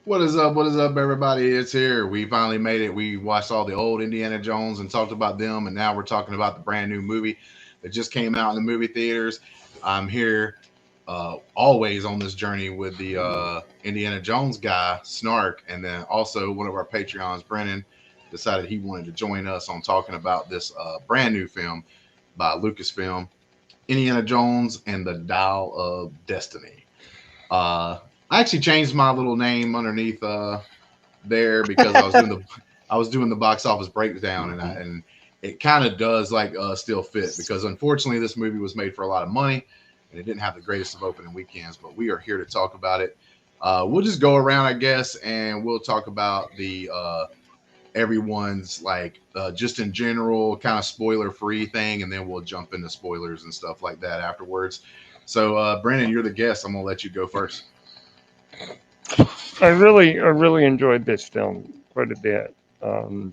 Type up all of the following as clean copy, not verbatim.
What is up? What is up, everybody? It's here. We finally made it. We watched all the old Indiana Jones and talked about them, and now we're talking about the brand new movie that just came out in the movie theaters. I'm here always on this journey with the Indiana Jones guy, Snark, and then also one of our Patreons, Brennan, decided he wanted to join us on talking about this brand new film by Lucasfilm, Indiana Jones and the Dial of Destiny. Uh, I actually changed my little name underneath there because I was doing the box office breakdown Mhm. and it kind of does like still fit because unfortunately this movie was made for a lot of money and it didn't have the greatest of opening weekends. But we are here to talk about it. We'll just go around, I guess, and we'll talk about the everyone's like just in general kind of spoiler free thing, and then we'll jump into spoilers and stuff like that afterwards. So, Brennan, you're the guest. I'm gonna let you go first. I really enjoyed this film quite a bit. A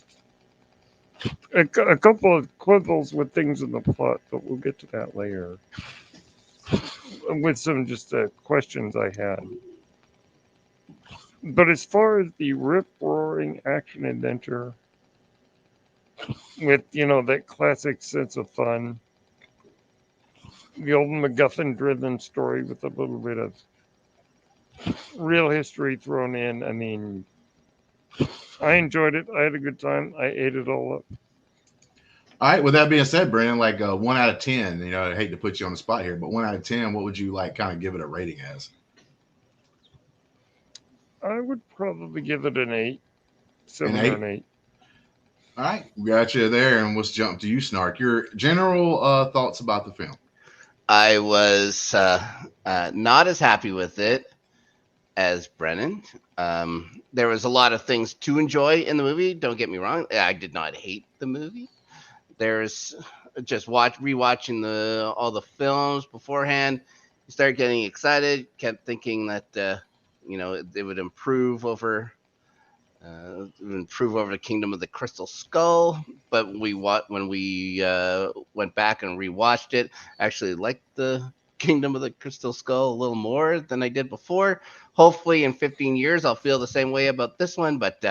couple of quibbles with things in the plot, but we'll get to that later. With some just questions I had. But as far as the rip roaring action adventure with that classic sense of fun, the old MacGuffin driven story with a little bit of real history thrown in. I mean, I enjoyed it. I had a good time. I ate it all up. All right. With that being said, Brandon, like 1 out of 10, I hate to put you on the spot here, but 1 out of 10, what would you like kind of give it a rating as? I would probably give it an 8, An 7 or an eight. 8. All right, we got you there, and let's jump to you, Snark. Your general thoughts about the film. I was not as happy with it as Brennan. There was a lot of things to enjoy in the movie. Don't get me wrong. I did not hate the movie. There's just rewatching all the films beforehand. You start getting excited. Kept thinking that it would improve over the Kingdom of the Crystal Skull. But when we went back and rewatched it, I actually liked the Kingdom of the Crystal Skull a little more than I did before. Hopefully, in 15 years, I'll feel the same way about this one. But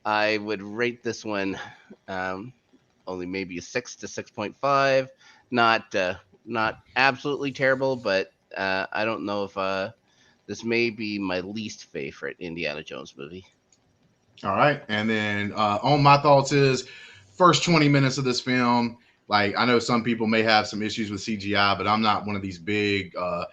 I would rate this one um, only maybe a 6 to 6.5. Not absolutely terrible, but I don't know if this may be my least favorite Indiana Jones movie. All right, and then on my thoughts is first 20 minutes of this film. Like I know some people may have some issues with CGI, but I'm not one of these big. I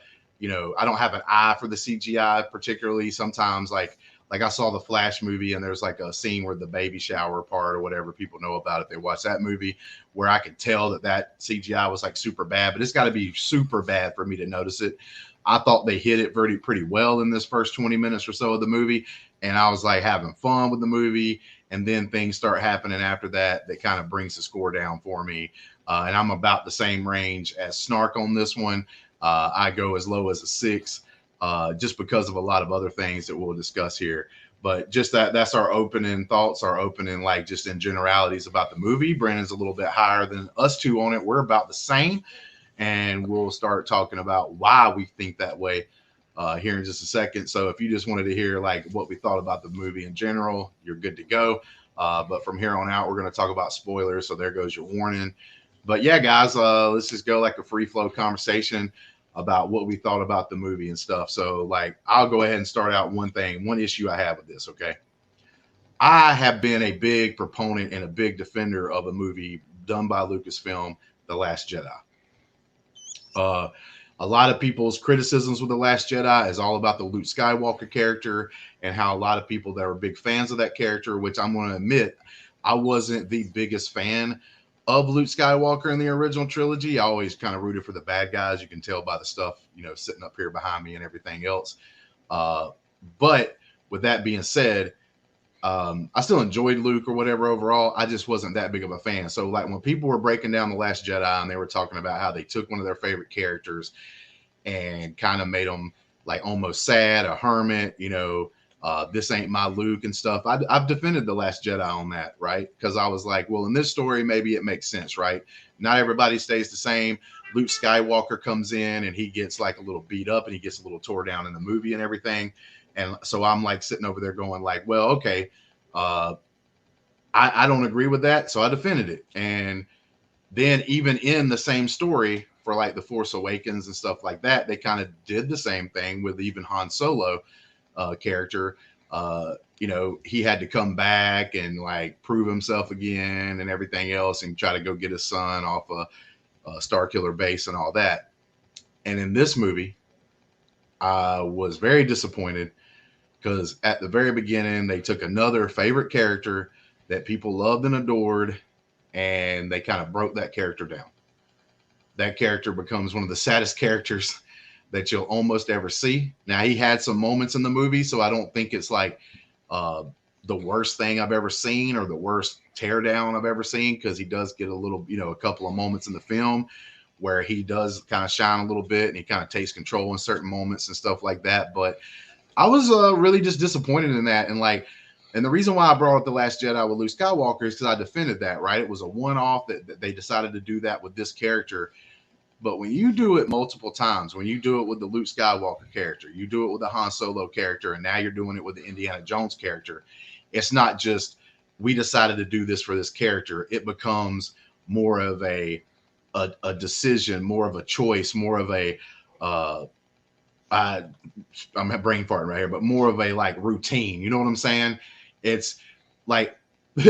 don't have an eye for the CGI particularly. Sometimes like I saw the Flash movie and there's like a scene where the baby shower part or whatever people know about it. They watch that movie where I could tell that CGI was like super bad, but it's got to be super bad for me to notice it. I thought they hit it pretty well in this first 20 minutes or so of the movie, and I was like having fun with the movie. And then things start happening after that kind of brings the score down for me. And I'm about the same range as Snark on this one. I go as low as a 6, just because of a lot of other things that we'll discuss here. But just that's our opening thoughts, our opening like just in generalities about the movie. Brandon's a little bit higher than us two on it. We're about the same, and we'll start talking about why we think that way here in just a second. So if you just wanted to hear like what we thought about the movie in general, you're good to go. But from here on out, we're going to talk about spoilers. So there goes your warning. But yeah, guys, let's just go like a free flow conversation about what we thought about the movie and stuff. So like, I'll go ahead and start out one issue I have with this. Okay. I have been a big proponent and a big defender of a movie done by Lucasfilm, The Last Jedi. Uh, a lot of people's criticisms with The Last Jedi is all about the Luke Skywalker character and how a lot of people that were big fans of that character, which I'm going to admit, I wasn't the biggest fan of Luke Skywalker in the original trilogy. I always kind of rooted for the bad guys. You can tell by the stuff, sitting up here behind me and everything else. Uh, but with that being said, I still enjoyed Luke or whatever overall. I just wasn't that big of a fan. So like when people were breaking down The Last Jedi and they were talking about how they took one of their favorite characters and kind of made him like almost sad, a hermit, this ain't my Luke and stuff. I've defended The Last Jedi on that, right? Because I was like, well, in this story, maybe it makes sense, right? Not everybody stays the same. Luke Skywalker comes in and he gets like a little beat up and he gets a little tore down in the movie and everything. And so I'm like sitting over there going like, well, okay, I don't agree with that, so I defended it. And then even in the same story for like the Force Awakens and stuff like that, they kind of did the same thing with even Han Solo character. He had to come back and like prove himself again and everything else, and try to go get his son off a Star Killer base and all that. And in this movie, I was very disappointed because at the very beginning, they took another favorite character that people loved and adored, and they kind of broke that character down. That character becomes one of the saddest characters that you'll almost ever see. Now, he had some moments in the movie, so I don't think it's like the worst thing I've ever seen or the worst teardown I've ever seen, because he does get a little, a couple of moments in the film where he does kind of shine a little bit and he kind of takes control in certain moments and stuff like that. But I was really just disappointed in that. And the reason why I brought up The Last Jedi with Luke Skywalker is because I defended that, right? It was a one-off that they decided to do that with this character. But when you do it multiple times, when you do it with the Luke Skywalker character, you do it with the Han Solo character, and now you're doing it with the Indiana Jones character, it's not just we decided to do this for this character. It becomes more of a decision, more of a choice, more of a I'm brain farting right here, but more of a like routine. You know what I'm saying? It's like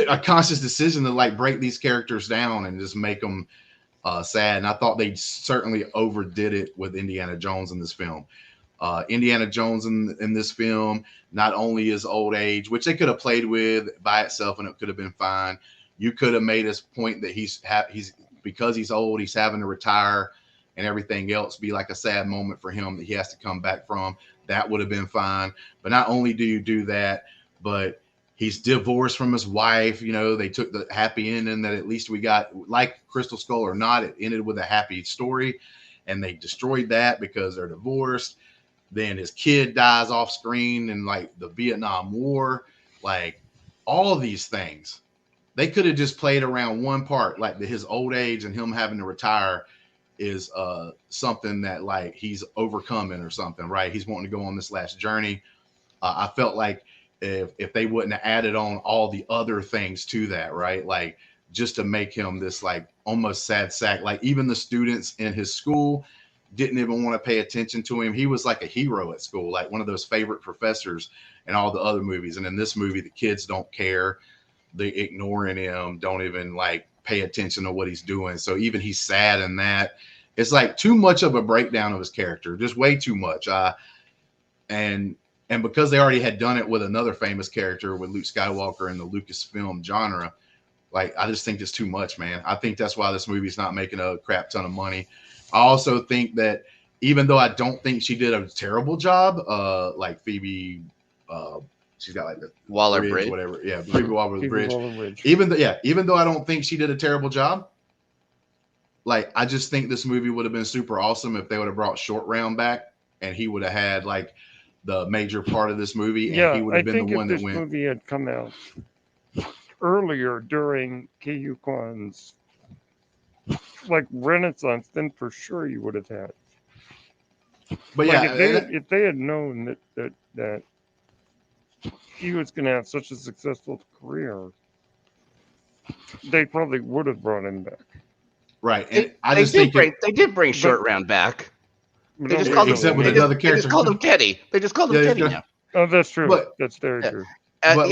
a conscious decision to like break these characters down and just make them sad. And I thought they certainly overdid it with Indiana Jones in this film. Indiana Jones in this film, not only his old age, which they could have played with by itself and it could have been fine. You could have made his point that he's because he's old, he's having to retire and everything else be like a sad moment for him that he has to come back from. That would have been fine. But not only do you do that, but he's divorced from his wife. They took the happy ending that at least we got, like Crystal Skull or not, it ended with a happy story, and they destroyed that because they're divorced. Then his kid dies off screen in like the Vietnam War. Like all of these things, they could have just played around one part, like his old age and him having to retire is something that like he's overcoming or something, right? He's wanting to go on this last journey. I felt like if they wouldn't have added on all the other things to that, right? Like just to make him this like almost sad sack, like even the students in his school didn't even want to pay attention to him. He was like a hero at school, like one of those favorite professors in all the other movies. And in this movie, the kids don't care. They ignoring him, don't even like pay attention to what he's doing. So even he's sad in that. It's like too much of a breakdown of his character, just way too much. And because they already had done it with another famous character with Luke Skywalker in the Lucasfilm genre, like I just think it's too much, man. I think that's why this movie's not making a crap ton of money. I also think that even though I don't think she did a terrible job, like Phoebe, she's got like the Waller-Bridge, whatever. Yeah, Phoebe Waller-Bridge. Waller-Bridge. Even though I don't think she did a terrible job, like I just think this movie would have been super awesome if they would have brought Short Round back and he would have had like the major part of this movie, and he would have been the one that went. If this movie had come out earlier during Ke Kwan's like Renaissance, then for sure you would have had. But like yeah, if they had known that he was going to have such a successful career, they probably would have brought him back. Right, and they did bring Short Round back. They just called him, with another character. They just called him Teddy. They just called him Teddy now. Oh, that's true. That's very true. But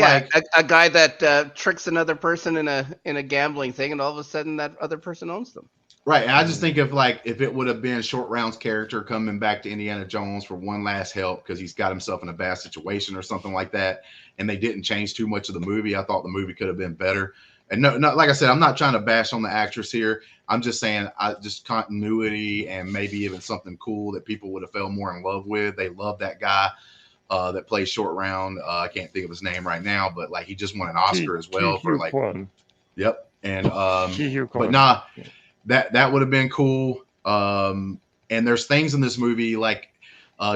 a guy that tricks another person in a gambling thing, and all of a sudden that other person owns them. Right, and I just think if it would have been Short Round's character coming back to Indiana Jones for one last help because he's got himself in a bad situation or something like that, and they didn't change too much of the movie, I thought the movie could have been better. And no, like I said, I'm not trying to bash on the actress here. I'm just saying, just continuity and maybe even something cool that people would have fell more in love with. They love that guy that plays Short Round. I can't think of his name right now, but like he just won an Oscar as well for like. Yep, and but nah, that would have been cool. And there's things in this movie like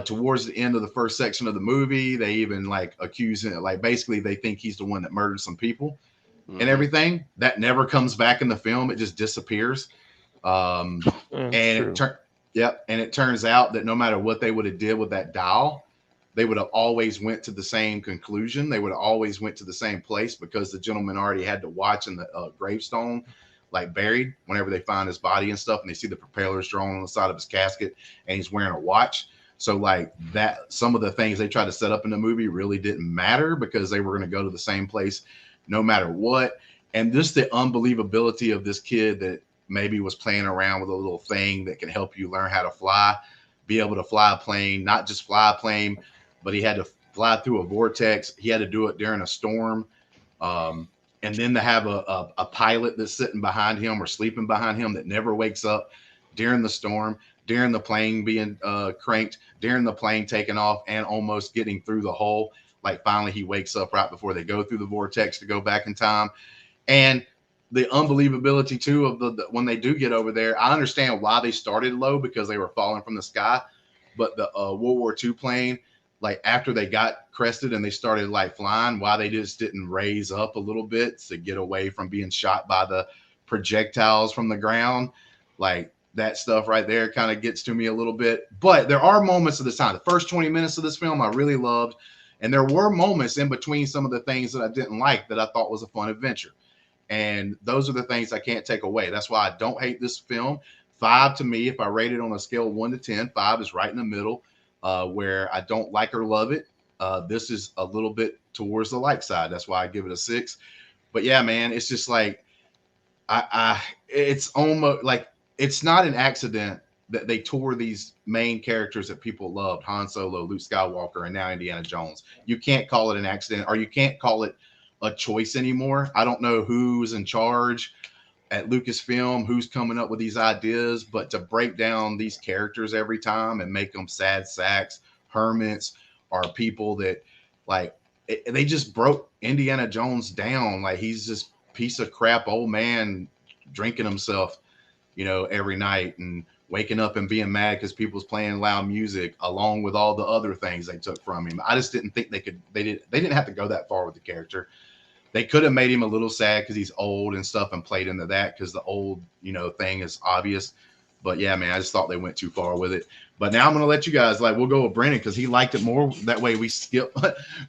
towards the end of the first section of the movie, they even like accuse him, like basically they think he's the one that murdered some people. And everything that never comes back in the film, it just disappears. And it turns out that no matter what they would have did with that doll, they would have always went to the same conclusion. They would have always went to the same place because the gentleman already had to watch in the gravestone, like buried, whenever they find his body and stuff, and they see the propellers drawn on the side of his casket, and he's wearing a watch. So like that, some of the things they tried to set up in the movie really didn't matter because they were going to go to the same place no matter what. And just the unbelievability of this kid that maybe was playing around with a little thing that can help you learn how to fly, be able to fly a plane, not just fly a plane, but he had to fly through a vortex. He had to do it during a storm. And then to have a pilot that's sitting behind him or sleeping behind him that never wakes up during the storm, during the plane being cranked, during the plane taking off and almost getting through the hole. Like finally he wakes up right before they go through the vortex to go back in time. And the unbelievability too of the when they do get over there, I understand why they started low because they were falling from the sky. But the World War II plane, like after they got crested and they started like flying, why they just didn't raise up a little bit to get away from being shot by the projectiles from the ground. Like that stuff right there kind of gets to me a little bit. But there are moments of this time. The first 20 minutes of this film I really loved. And there were moments in between some of the things that I didn't like that I thought was a fun adventure. And those are the things I can't take away. That's why I don't hate this film. 5 to me, if I rate it on a scale of 1 to 10, 5 is right in the middle, where I don't like or love it. This is a little bit towards the like side. That's why I give it a 6. But yeah, man, it's just like it's almost like it's not an accident that they tore these main characters that people loved, Han Solo, Luke Skywalker, and now Indiana Jones. You can't call it an accident, or you can't call it a choice anymore. I don't know who's in charge at Lucasfilm, who's coming up with these ideas, but to break down these characters every time and make them sad sacks, hermits, or people that like they just broke Indiana Jones down. Like he's this piece of crap old man drinking himself, you know, every night and waking up and being mad because people's playing loud music along with all the other things they took from him. I just didn't think they didn't have to go that far with the character. They could have made him a little sad because he's old and stuff and played into that because the old, you know, thing is obvious. But yeah, man, I just thought they went too far with it. But now I'm going to let you guys, like, we'll go with Brennen because he liked it more. That way we skip.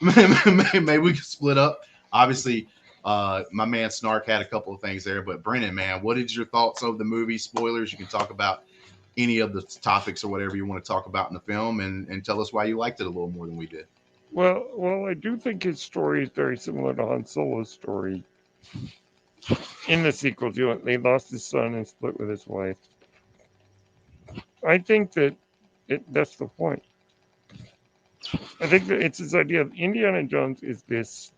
Maybe we can split up. Obviously, my man Snark had a couple of things there. But Brennen, man, what is your thoughts of the movie? Spoilers. You can talk about any of the topics or whatever you want to talk about in the film and tell us why you liked it a little more than we did. Well, I do think his story is very similar to Han Solo's story. In the sequels, they lost his son and split with his wife. I think that that's the point. I think that it's this idea of Indiana Jones is this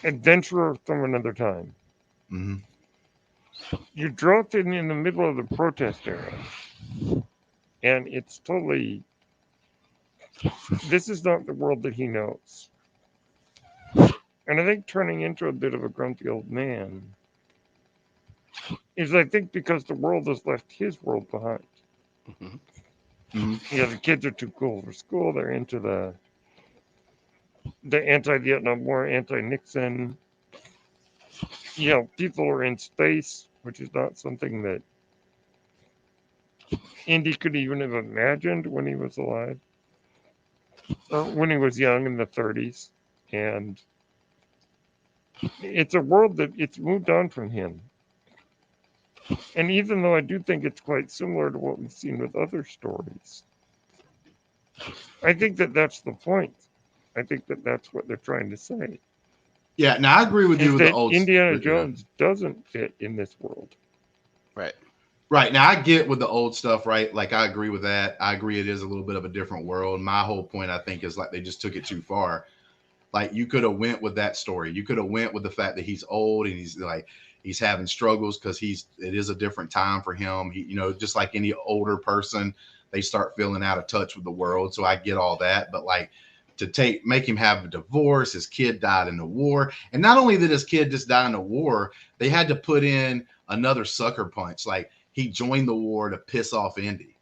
adventurer from another time. Mm-hmm. You dropped in the middle of the protest era, and it's totally. This is not the world that he knows. And I think turning into a bit of a grumpy old man is, I think, because the world has left his world behind. Mhm. Mm-hmm. Yeah, the kids are too cool for school. They're into the anti-Vietnam War, anti-Nixon. You know, people are in space, which is not something that Indy could even have imagined when he was alive. Or when he was young in the 30s. And it's a world that it's moved on from him. And even though I do think it's quite similar to what we've seen with other stories, I think that that's the point. I think that that's what they're trying to say. Yeah, now I agree with you Is with the that old Indiana yeah. Jones doesn't fit in this world. Right. Right. Now I get with the old stuff, right? Like I agree with that. I agree it is a little bit of a different world. My whole point, I think, is like they just took it too far. Like you could have went with that story. You could have went with the fact that he's old and he's having struggles because it is a different time for him. He, you know, just like any older person, they start feeling out of touch with the world. So I get all that. But like to make him have a divorce, his kid died in the war. And not only did his kid just die in the war, they had to put in another sucker punch. Like he joined the war to piss off Indy.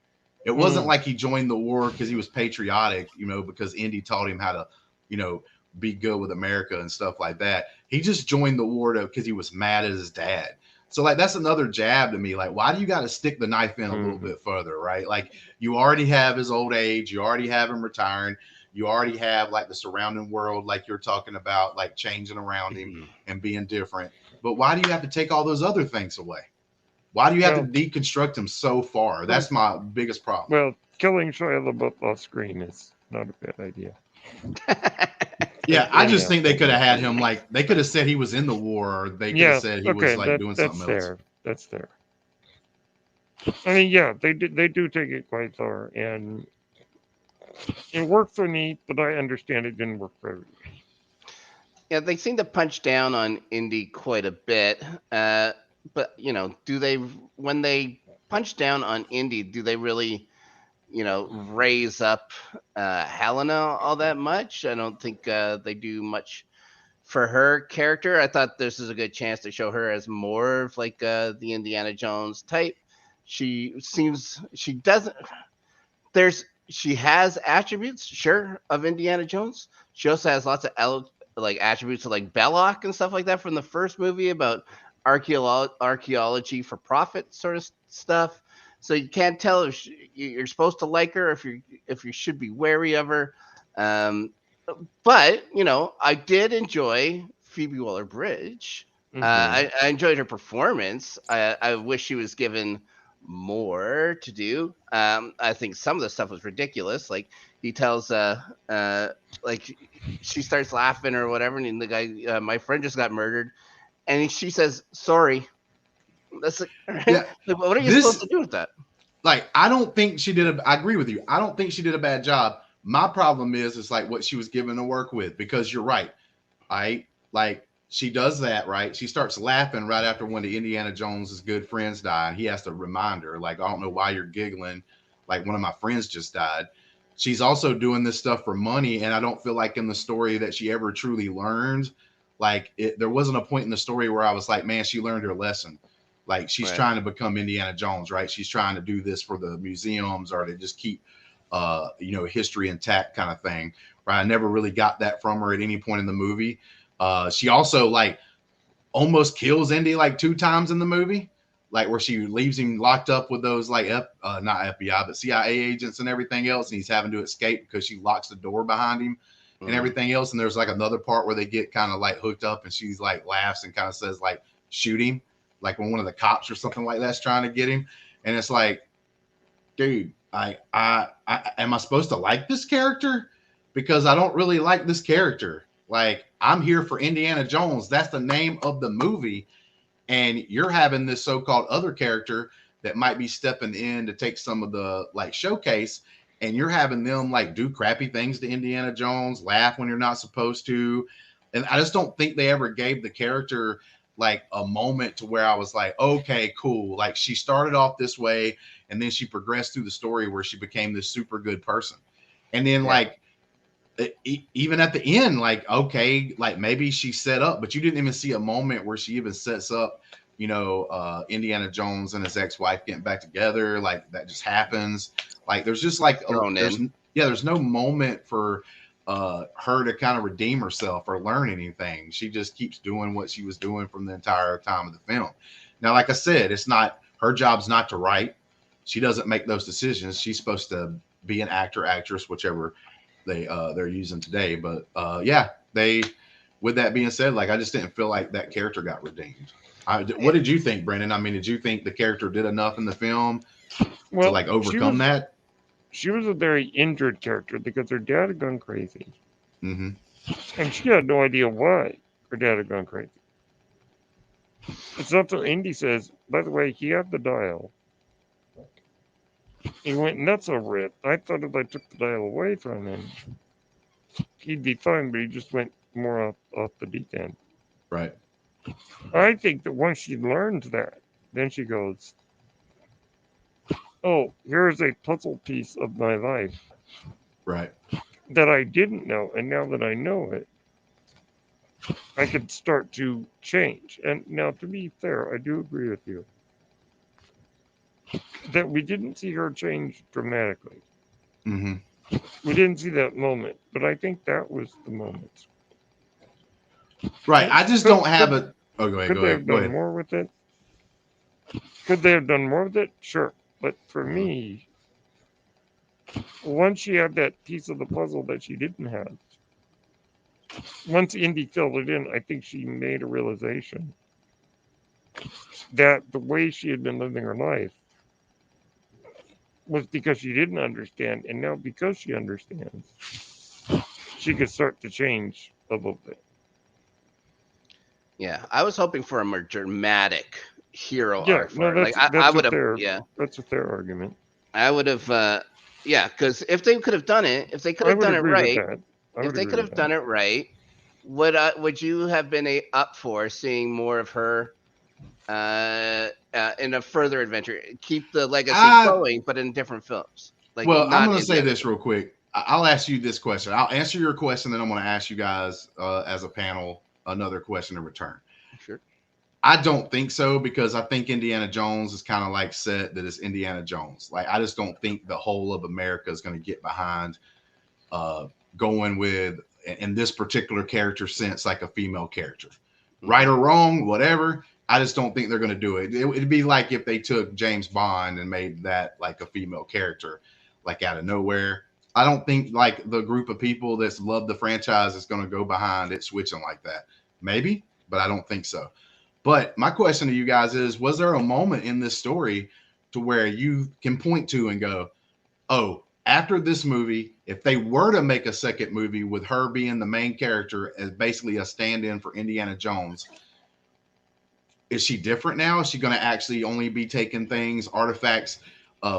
It wasn't like he joined the war because he was patriotic, you know, because Indy taught him how to, you know, be good with America and stuff like that. He just joined the war because he was mad at his dad. So like that's another jab to me. Like, why do you got to stick the knife in a little bit further, right? Like you already have his old age, you already have him retiring, you already have like the surrounding world, like you're talking about, like changing around him and being different. But why do you have to take all those other things away? Why do you have to deconstruct him so far? That's my biggest problem. Well, killing Shia LaBeouf off screen is not a bad idea. Yeah, I just think they could have had him like they could have said he was in the war, or they could have said he was like doing something else. That's fair. I mean, yeah, they do take it quite far, and it worked for me, but I understand it didn't work for everybody. Yeah, they seem to punch down on Indy quite a bit. But you know, when they punch down on Indy, do they really, you know, raise up Helena all that much? I don't think they do much for her character. I thought this is a good chance to show her as more of like the Indiana Jones type. She has attributes, sure, of Indiana Jones. She also has lots of like attributes of like Belloc and stuff like that from the first movie about archaeology for profit sort of stuff. So you can't tell if you're supposed to like her, if you should be wary of her. But you know, I did enjoy Phoebe Waller-Bridge. I enjoyed her performance. I wish she was given more to do. I think some of the stuff was ridiculous. Like he tells like she starts laughing or whatever, and the guy, my friend just got murdered, and she says sorry. That's like, yeah. Like, what are you supposed to do with that? Like, I don't think she did I agree with you. I don't think she did a bad job. My problem is like what she was given to work with, because you're right. Like she does that, right? She starts laughing right after one of Indiana Jones's good friends died. He has to remind her, like, I don't know why you're giggling. Like, one of my friends just died. She's also doing this stuff for money, and I don't feel like in the story that she ever truly learned. Like, there wasn't a point in the story where I was like, man, she learned her lesson. Like, she's trying to become Indiana Jones, right? She's trying to do this for the museums or to just keep, you know, history intact kind of thing, right? I never really got that from her at any point in the movie. She also like almost kills Indy like 2 times in the movie, like where she leaves him locked up with those like not FBI but CIA agents and everything else, and he's having to escape because she locks the door behind him and everything else. And there's like another part where they get kind of like hooked up, and she's like laughs and kind of says like shoot him, like when one of the cops or something like that's trying to get him. And it's like, dude, I am I supposed to like this character? Because I don't really like this character. Like, I'm here for Indiana Jones. That's the name of the movie. And you're having this so-called other character that might be stepping in to take some of the like showcase, and you're having them like do crappy things to Indiana Jones, laugh when you're not supposed to. And I just don't think they ever gave the character like a moment to where I was like, okay, cool. Like, she started off this way, and then she progressed through the story where she became this super good person. And then like, even at the end, like, okay, like maybe she set up, but you didn't even see a moment where she even sets up, you know, Indiana Jones and his ex-wife getting back together. Like, that just happens. Like, there's just like there's no moment for her to kind of redeem herself or learn anything. She just keeps doing what she was doing from the entire time of the film. Now, like I said, it's not her job's not to write. She doesn't make those decisions. She's supposed to be an actor, actress, whichever they're using today. But yeah, with that being said, like, I just didn't feel like that character got redeemed. What did you think, Brennan? I mean, did you think the character did enough in the film to like overcome that? She was a very injured character because her dad had gone crazy. Mm-hmm. And she had no idea why her dad had gone crazy. It's not until Indy says, by the way, he had the dial. He went nuts over it. I thought if I took the dial away from him, he'd be fine, but he just went more off the deep end. Right. I think that once she learns that, then she goes, oh, here's a puzzle piece of my life. Right. That I didn't know, and now that I know it, I could start to change. And now, to be fair, I do agree with you that we didn't see her change dramatically. Mm-hmm. We didn't see that moment, but I think that was the moment. Right. I just don't have a. Oh, go ahead. Could they have done more with it? Could they have done more with it? Sure. But for me, once she had that piece of the puzzle that she didn't have, once Indy filled it in, I think she made a realization that the way she had been living her life was because she didn't understand. And now, because she understands, she could start to change a little bit. Yeah, I was hoping for a more dramatic hero Yeah, arc for no, her. Like that's I a would have, fair, yeah, that's a fair argument. I would have, yeah, because if they could have done it, if they could I have would done it agree with right, that. I if would they could agree have with done that. it right, would you have been up for seeing more of her in a further adventure? Keep the legacy I going, but in different films, like Well, I'm not going to say Indiana this Jones. real quick. I'll ask you this question. I'll answer your question, then I'm going to ask you guys as a panel another question in return. Sure. I don't think so because I think Indiana Jones is kind of like set that it's Indiana Jones. Like I just don't think the whole of America is going to get behind going with in this particular character sense like a female character, right or wrong, whatever. I just don't think they're going to do it. It'd be like if they took James Bond and made that like a female character, like out of nowhere. I don't think like the group of people that's love the franchise is going to go behind it switching like that. Maybe, but I don't think so. But my question to you guys is, was there a moment in this story to where you can point to and go, oh, after this movie, if they were to make a second movie with her being the main character as basically a stand-in for Indiana Jones, is she different now? Is she going to actually only be taking things, artifacts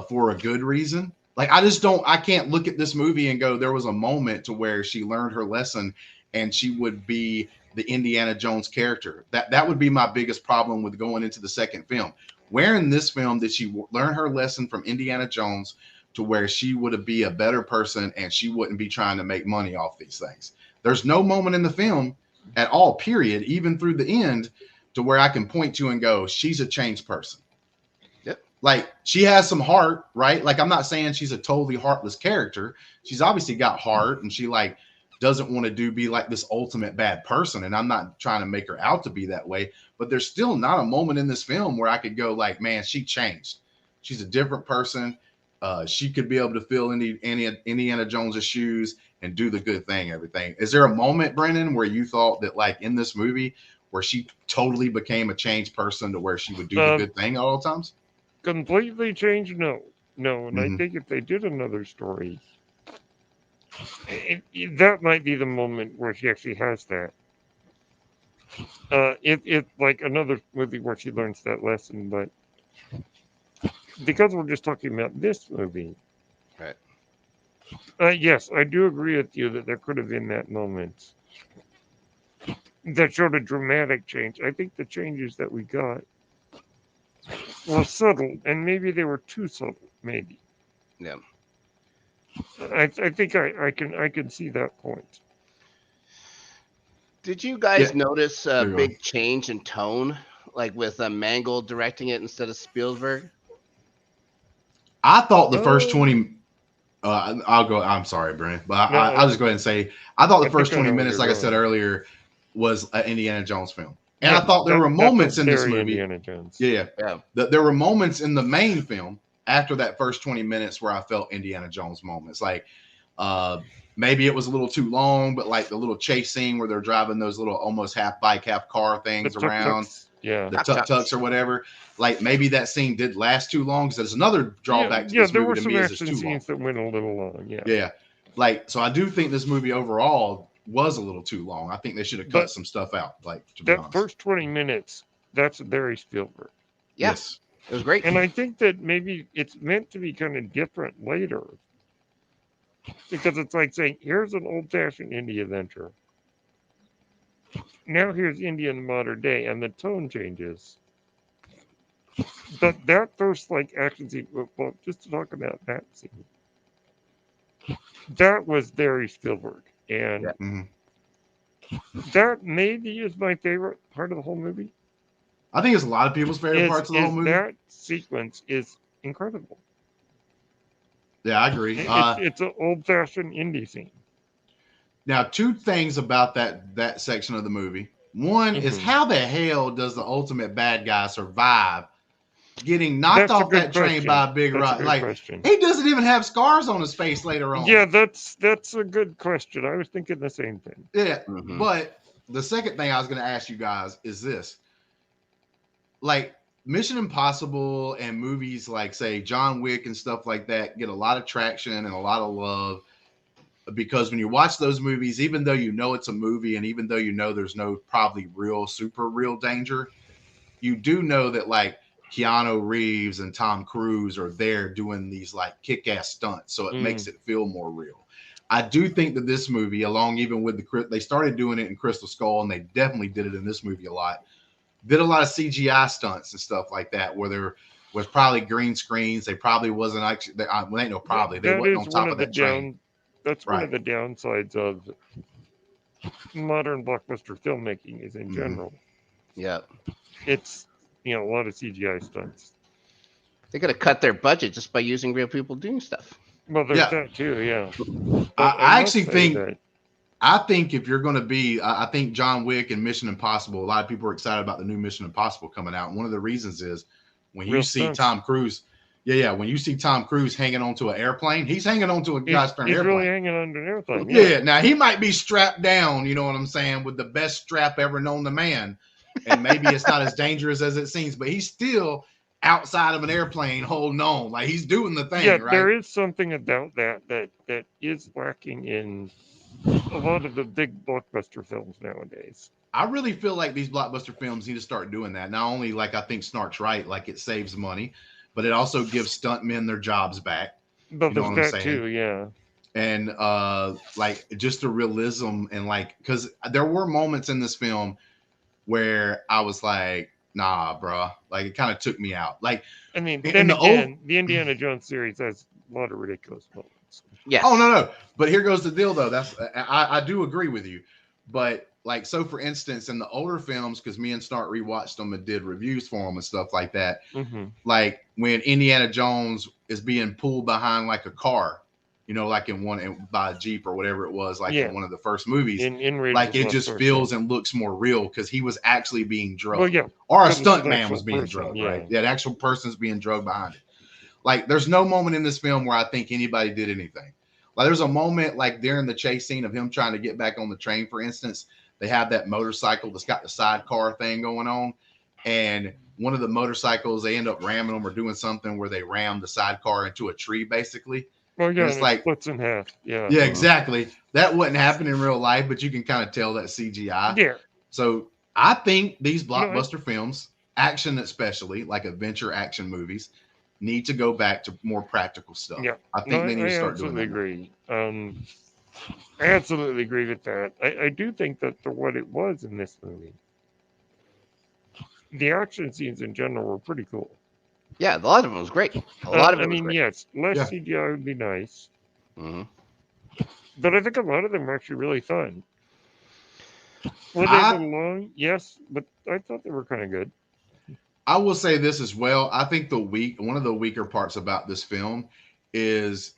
for a good reason? Like, I can't look at this movie and go, there was a moment to where she learned her lesson and she would be the Indiana Jones character. That would be my biggest problem with going into the second film. Where in this film did she learn her lesson from Indiana Jones to where she would be a better person and she wouldn't be trying to make money off these things? There's no moment in the film at all, period, even through the end, to where I can point to and go, she's a changed person. Yep. Like she has some heart, right? Like I'm not saying she's a totally heartless character. She's obviously got heart and she like doesn't want to be like this ultimate bad person. And I'm not trying to make her out to be that way, but there's still not a moment in this film where I could go like, man, she changed. She's a different person. She could be able to fill Indiana Jones's shoes and do the good thing, everything. Is there a moment, Brennan, where you thought that like in this movie where she totally became a changed person to where she would do the good thing at all times? Completely changed? No. And I Mhm. think if they did another story, that might be the moment where she actually has that. It like another movie where she learns that lesson, but because we're just talking about this movie, Right. yes, I do agree with you that there could have been that moment that showed a dramatic change. I think the changes that we got were subtle, and maybe they were too subtle. Maybe. Yeah. I think I can see that point. Did you guys Yeah. notice a There you go. big change in tone, like with Mangold directing it instead of Spielberg? I thought the first Oh, 20 I'll go. I'm sorry, Brent, but I'll no, just go ahead and say I thought the I think first I 20 know where minutes, you're like I said going. earlier, was an Indiana Jones film, and I Yeah, thought there were that felt moments in this very movie. Indiana Jones. Yeah, Yeah. there were moments in the main film after that first 20 minutes where I felt Indiana Jones moments. Like maybe it was a little too long, but like the little chase scene where they're driving those little almost half bike, half car The things tuk around, tuks. Yeah. the tuk tuks or whatever. Like maybe that scene did last too long because there's another drawback to Yeah, this there movie were to some me is it's action too long. scenes that went a little long. Yeah. Yeah. Like, so I do think this movie overall was a little too long. I think they should have cut But some stuff out, like, to be that honest. first 20 minutes, that's very Spielberg. Yeah. Yes. It was great. And I think that maybe it's meant to be kind of different later. Because it's like saying, here's an old fashioned indie adventure. Now here's India in the modern day, and the tone changes. But that first like action scene, well, just to talk about that scene, that was very Spielberg. And Yeah. Mhm. that maybe is my favorite part of the whole movie. I think it's a lot of people's favorite parts of the whole Is movie. that sequence is incredible. Yeah, I agree. It's an old fashioned indie scene. Now, two things about that section of the movie. One is Mhm. how the hell does the ultimate bad guy survive getting knocked That's a off good that train question. by a big That's a rock. good Like question. he doesn't even have scars on his face later on. Yeah, that's a good question. I was thinking the same thing. Yeah, Mhm. but the second thing I was going to ask you guys is this: like Mission Impossible and movies like say John Wick and stuff like that get a lot of traction and a lot of love because when you watch those movies, even though you know it's a movie and even though you know there's no probably real super real danger, you do know that like Keanu Reeves and Tom Cruise are there doing these like kick-ass stunts, so it makes it feel more real. I do think that this movie, along even with they started doing it in Crystal Skull, and they definitely did it in this movie a lot. Did a lot of CGI stunts and stuff like that, where there was probably green screens. They probably wasn't actually. Well, ain't no probably. They wasn't on top of that train. That's one Right. of the downsides of modern blockbuster filmmaking is in general. Yeah. It's a lot of CGI stunts. They could have cut their budget just by using real people doing stuff. Well, there's Yeah. that too, yeah. I actually must say think that I think if you're going to be, I think John Wick and Mission Impossible, a lot of people are excited about the new Mission Impossible coming out. And one of the reasons is when you Real see stunts. Tom Cruise, when you see Tom Cruise hanging onto an airplane, he's hanging onto a gosh darn he's airplane. really hanging onto an airplane. Yeah, now he might be strapped down, you know what I'm saying, with the best strap ever known to man. And maybe it's not as dangerous as it seems, but he's still outside of an airplane holding on. Like he's doing the thing, right? There is something about that is lacking in a lot of the big blockbuster films nowadays. I really feel like these blockbuster films need to start doing that. Not only like I think Snark's right, like it saves money, but it also gives stuntmen their jobs back. But You know what I'm there's that saying? too, yeah. And like just the realism and like because there were moments in this film where I was like, nah, bro. Like it kind of took me out. Like I mean, in the Indiana Jones series has a lot of ridiculous moments. Yes. Oh no. But here goes the deal though. That's I do agree with you. But like so for instance, in the older films, because me and Snark rewatched them and did reviews for them and stuff like that. Mm-hmm. Like when Indiana Jones is being pulled behind like a car, you know, like by a Jeep or whatever it was, like in one of the first movies, like it just feels and looks more real because he was actually being drugged. Well, yeah, or a stunt man was being drugged, right? Yeah, the actual person's being drugged behind it. Like there's no moment in this film where I think anybody did anything. Like there's a moment like during the chase scene of him trying to get back on the train, for instance. They have that motorcycle that's got the sidecar thing going on. And one of the motorcycles, they end up ramming them or doing something where they ram the sidecar into a tree, basically. Well, yeah, it's like splits in half. Yeah. Yeah, exactly. That wouldn't happen in real life, but you can kind of tell that CGI. Yeah. So I think these blockbuster films, action especially, like adventure action movies, need to go back to more practical stuff. Yeah. I think they need to start doing that. I absolutely agree. I absolutely agree with that. I do think that for what it was in this movie, the action scenes in general were pretty cool. Yeah, a lot of them was great. A lot of it was great. Yes, less CGI would be nice. Mm-hmm. But I think a lot of them were actually really fun. Were they a little long? Yes, but I thought they were kind of good. I will say this as well. I think one of the weaker parts about this film is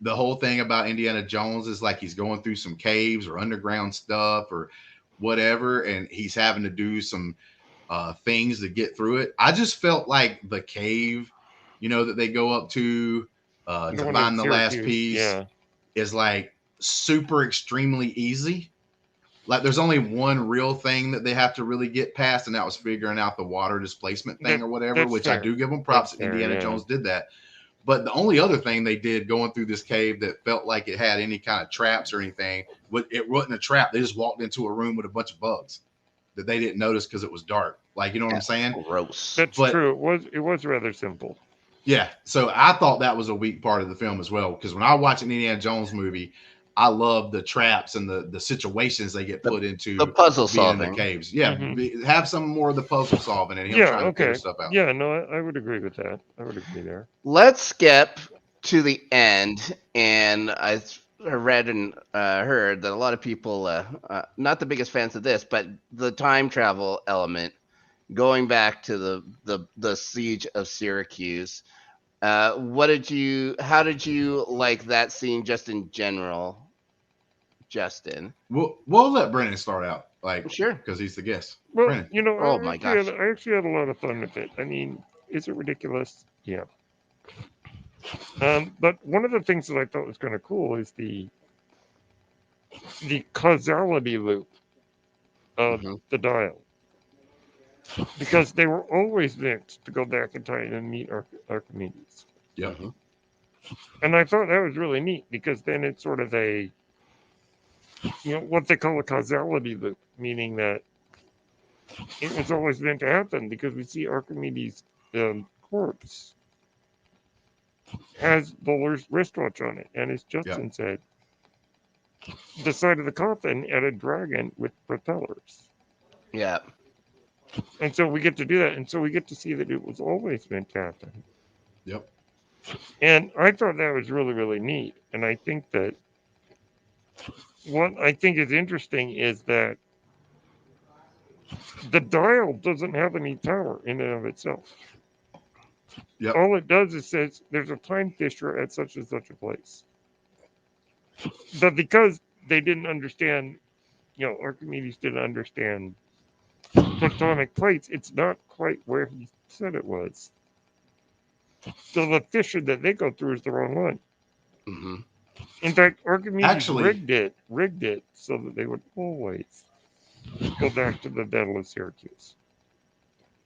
the whole thing about Indiana Jones is like he's going through some caves or underground stuff or whatever, and he's having to do some things to get through it. I just felt like the cave, you know, that they go up to find the last piece is like super extremely easy. Like there's only one real thing that they have to really get past, and that was figuring out the water displacement thing or whatever, which I do give them props. Indiana Jones did that. But the only other thing they did going through this cave that felt like it had any kind of traps or anything, it wasn't a trap. They just walked into a room with a bunch of bugs that they didn't notice because it was dark. Like, you know what I'm saying? Gross. That's true. It was rather simple. Yeah. So I thought that was a weak part of the film as well. Because when I watch an Indiana Jones movie, I love the traps and the situations they get put into. The puzzle solving. In the caves. Yeah. Have some more of the puzzle solving and him trying to figure stuff out. Yeah, no, I would agree with that. I would agree there. Let's skip to the end. And I read and heard that a lot of people, not the biggest fans of this, but the time travel element, going back to the siege of Syracuse. How did you like that scene just in general, Justin? We'll let Brennen start out, sure, because he's the guest. Well, Brennen. you know, oh my gosh, I actually had a lot of fun with it. I mean, Is it ridiculous? Yeah. But one of the things that I thought was kind of cool is the causality loop of the dial, because they were always meant to go back in time and meet Archimedes. Yep. And I thought that was really neat, because then it's sort of a, what they call a causality loop, meaning that it was always meant to happen, because we see Archimedes' corpse has Bowler's wristwatch on it, and as Justin said, the side of the coffin had a dragon with propellers. Yeah. And so we get to do that, and so we get to see that it was always meant to happen. Yep. And I thought that was really, really neat. And I think that what I think is interesting is that the dial doesn't have any power in and of itself. Yep. All it does is says there's a time fissure at such and such a place. But because they didn't understand, Archimedes didn't understand tectonic plates, it's not quite where he said it was. So the fissure that they go through is the wrong one. In fact, Archimedes rigged it so that they would always go back to the Battle of Syracuse.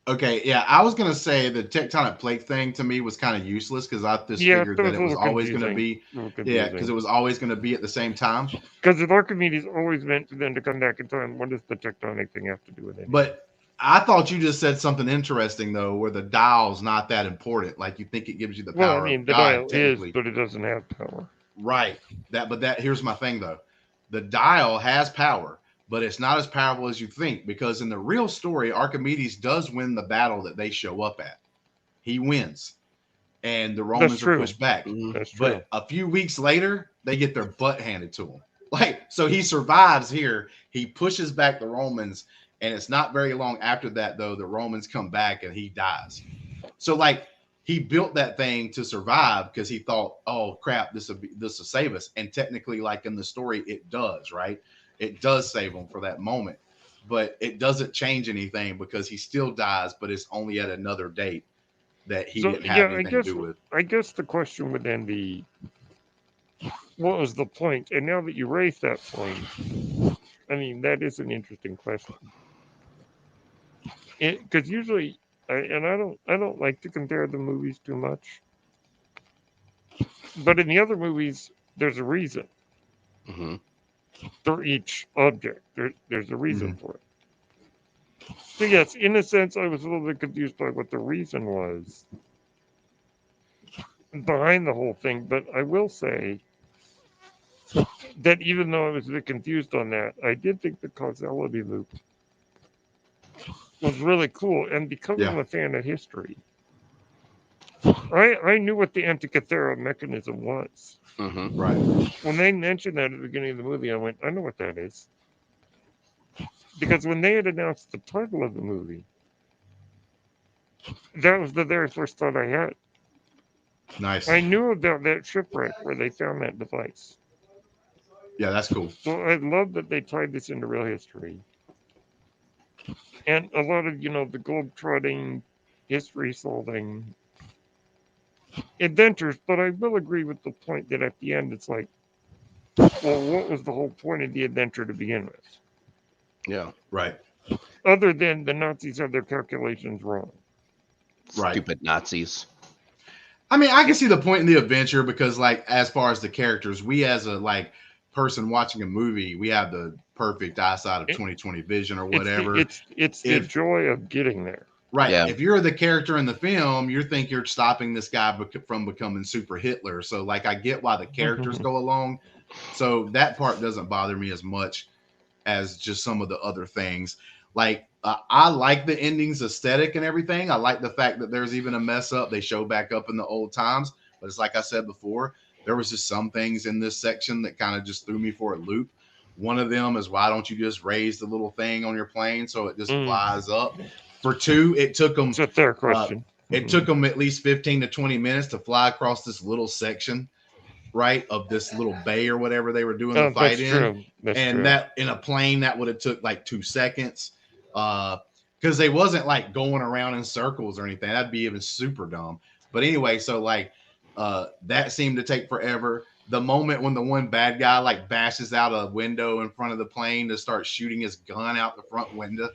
Okay, yeah, I was gonna say the tectonic plate thing to me was kind of useless, because I just figured that it was always gonna be, because it was always gonna be at the same time. Because if Archimedes always meant for them to come back in time, what does the tectonic thing have to do with it? But I thought you just said something interesting though, where the dial's not that important. Like, you think it gives you the power. Well, I mean, the dial is, but it doesn't have power. Right. Here's my thing though. The dial has power, but it's not as powerful as you think, because in the real story, Archimedes does win the battle that they show up at. He wins, and the Romans are pushed back. That's true. But a few weeks later, they get their butt handed to him. So he survives here. He pushes back the Romans, and it's not very long after that, though, the Romans come back and he dies. So he built that thing to survive, because he thought, oh crap, this will save us. And technically, in the story, it does, right? It does save him for that moment, but it doesn't change anything, because he still dies, but it's only at another date that he didn't have anything to do with. I guess the question would then be, what was the point? And now that you raised that point, I mean, that is an interesting question. Because usually, I don't like to compare the movies too much, but in the other movies, there's a reason. For each object, there's a reason for it. So yes, in a sense, I was a little bit confused by what the reason was behind the whole thing, but I will say that even though I was a bit confused on that, I did think the causality loop was really cool. And because I'm a fan of history, I knew what the Antikythera mechanism was. Right. When they mentioned that at the beginning of the movie, I went, I know what that is. Because when they had announced the title of the movie, that was the very first thought I had. Nice. I knew about that shipwreck where they found that device. Yeah, that's cool. So I love that they tied this into real history. And a lot of, the globe-trotting, history-solving adventures. But I will agree with the point that at the end, it's like, well, what was the whole point of the adventure to begin with? Yeah, right. Other than the Nazis had their calculations wrong. Right. Stupid Nazis. I mean, I can see the point in the adventure, because as far as the characters, we as a person watching a movie, we have the perfect eyesight of 20/20 vision or whatever. It's the joy of getting there. Right. Yeah. If you're the character in the film, you think you're stopping this guy from becoming super Hitler. So I get why the characters go along. So that part doesn't bother me as much as just some of the other things. I like the ending's aesthetic and everything. I like the fact that there's even a mess up. They show back up in the old times. But it's like I said before, there was just some things in this section that kind of just threw me for a loop. One of them is, why don't you just raise the little thing on your plane so it just flies up? For two, it took them. It's a fair question. It took them at least 15 to 20 minutes to fly across this little section, right, of this little bay or whatever they were doing the fight in. That's and true. that in a plane that would have took 2 seconds. because they wasn't like going around in circles or anything. That'd be even super dumb. But anyway, so like that seemed to take forever. The moment when the one bad guy like bashes out a window in front of the plane to start shooting his gun out the front window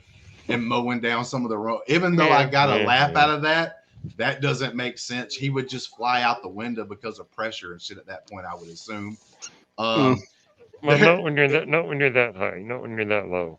and mowing down some of the road. Even though I got a laugh out of that, that doesn't make sense. He would just fly out the window because of pressure and shit at that point, I would assume. Well, not when you're that high, not when you're that low.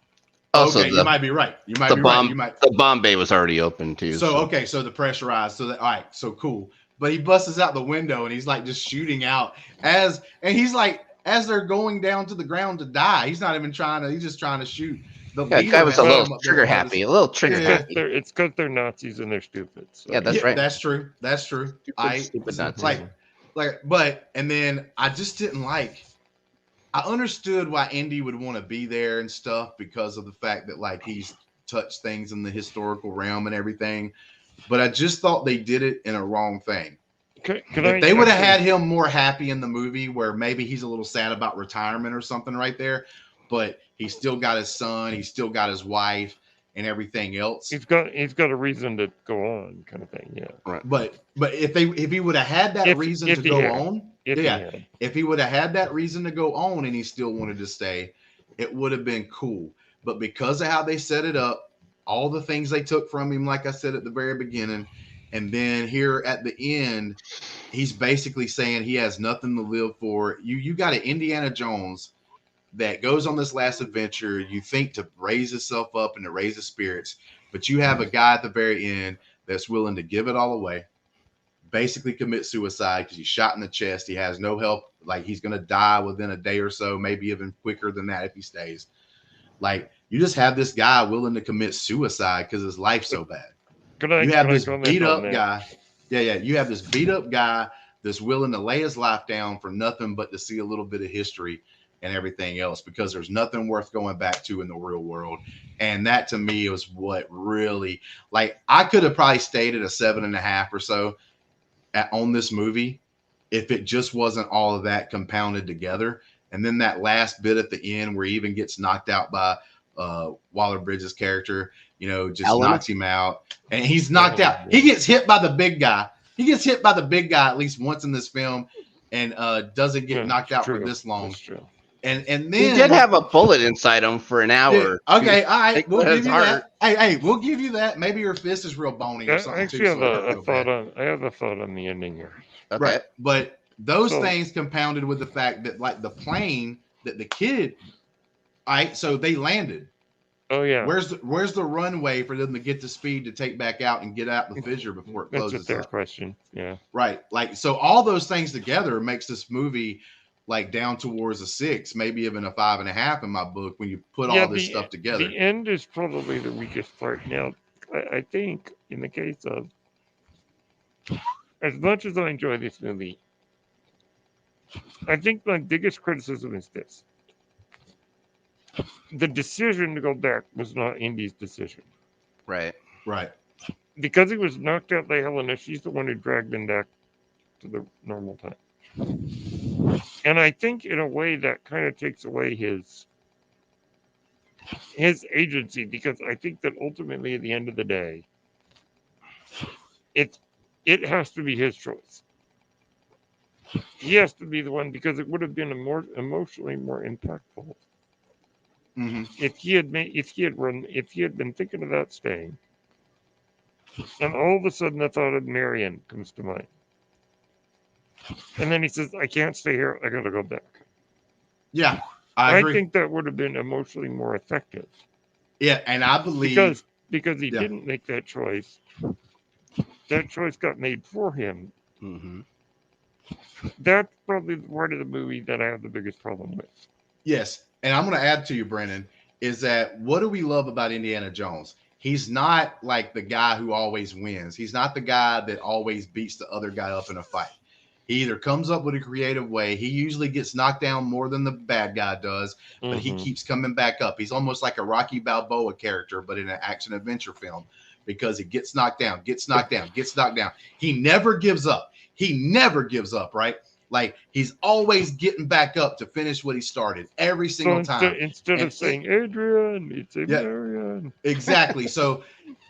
Also, okay, you might be right. You might be right. The bomb bay was already open too. So okay, so the pressurized. So that, all right, so cool. But he busts out the window and he's like just shooting out and he's like as they're going down to the ground to die. He's not even trying to. He's just trying to shoot. The guy was a little trigger happy. A little trigger happy. It's because they're Nazis and they're stupid. So. Yeah, that's right. That's true. That's true. Stupid Nazis. But and then I just didn't like. I understood why Indy would want to be there and stuff because of the fact that like he's touched things in the historical realm and everything. But I just thought they did it in a wrong thing. If they would have had him more happy in the movie where maybe he's a little sad about retirement or something right there, but he's still got his son, he's still got his wife and everything else. He's got a reason to go on kind of thing, yeah. Right. But if he would have had that reason to go on, if he would have had that reason to go on and he still wanted to stay, it would have been cool. But because of how they set it up, all the things they took from him, like I said at the very beginning, and then here at the end, he's basically saying he has nothing to live for. You got an Indiana Jones that goes on this last adventure, you think to raise himself up and to raise his spirits, but you have a guy at the very end that's willing to give it all away, basically commit suicide because he's shot in the chest. He has no help. Like he's going to die within a day or so, maybe even quicker than that if he stays. Like you just have this guy willing to commit suicide because his life's so bad. You have this beat up guy. Yeah. You have this beat up guy that's willing to lay his life down for nothing but to see a little bit of history and everything else because there's nothing worth going back to in the real world. And that to me was what really, like, I could have probably stayed at a 7.5 or so on this movie if it just wasn't all of that compounded together. And then that last bit at the end where he even gets knocked out by Waller-Bridges' character, just knocks him out. And he's knocked out. He gets hit by the big guy. He gets hit by the big guy at least once in this film and doesn't get knocked out for this long. And then he did have a bullet inside him for an hour. Okay, all right. We'll give you that. Hey, we'll give you that. Maybe your fist is real bony or something. Actually, I have a thought on the ending here. Okay. Right. But those things compounded with the fact that like the plane that the kid, all right, so they landed. Oh yeah. Where's the runway for them to get the speed to take back out and get out the fissure before it closes? That's a fair question. Yeah. Right. Like so all those things together makes this movie like down towards a 6, maybe even a 5.5 in my book when you put all this stuff together. The end is probably the weakest part. Now, I think in the case of, as much as I enjoy this movie, I think my biggest criticism is this. The decision to go back was not Indy's decision. Right. Right. Because he was knocked out by Helena, she's the one who dragged him back to the normal time. And I think in a way that kind of takes away his agency, because I think that ultimately at the end of the day, it has to be his choice. He has to be the one, because it would have been emotionally more impactful if he had been thinking about staying, and all of a sudden the thought of Marion comes to mind. And then he says, I can't stay here. I got to go back. Yeah, I agree. I think that would have been emotionally more effective. Yeah, and I believe... Because he didn't make that choice. That choice got made for him. Mm-hmm. That's probably the part of the movie that I have the biggest problem with. Yes, and I'm going to add to you, Brennan, is that what do we love about Indiana Jones? He's not like the guy who always wins. He's not the guy that always beats the other guy up in a fight. He either comes up with a creative way. He usually gets knocked down more than the bad guy does, but he keeps coming back up. He's almost like a Rocky Balboa character, but in an action adventure film, because he gets knocked down, gets knocked down, gets knocked down. He never gives up. He never gives up, right? Like he's always getting back up to finish what he started every single time. Instead of saying Adrian, it's Marion. Exactly. So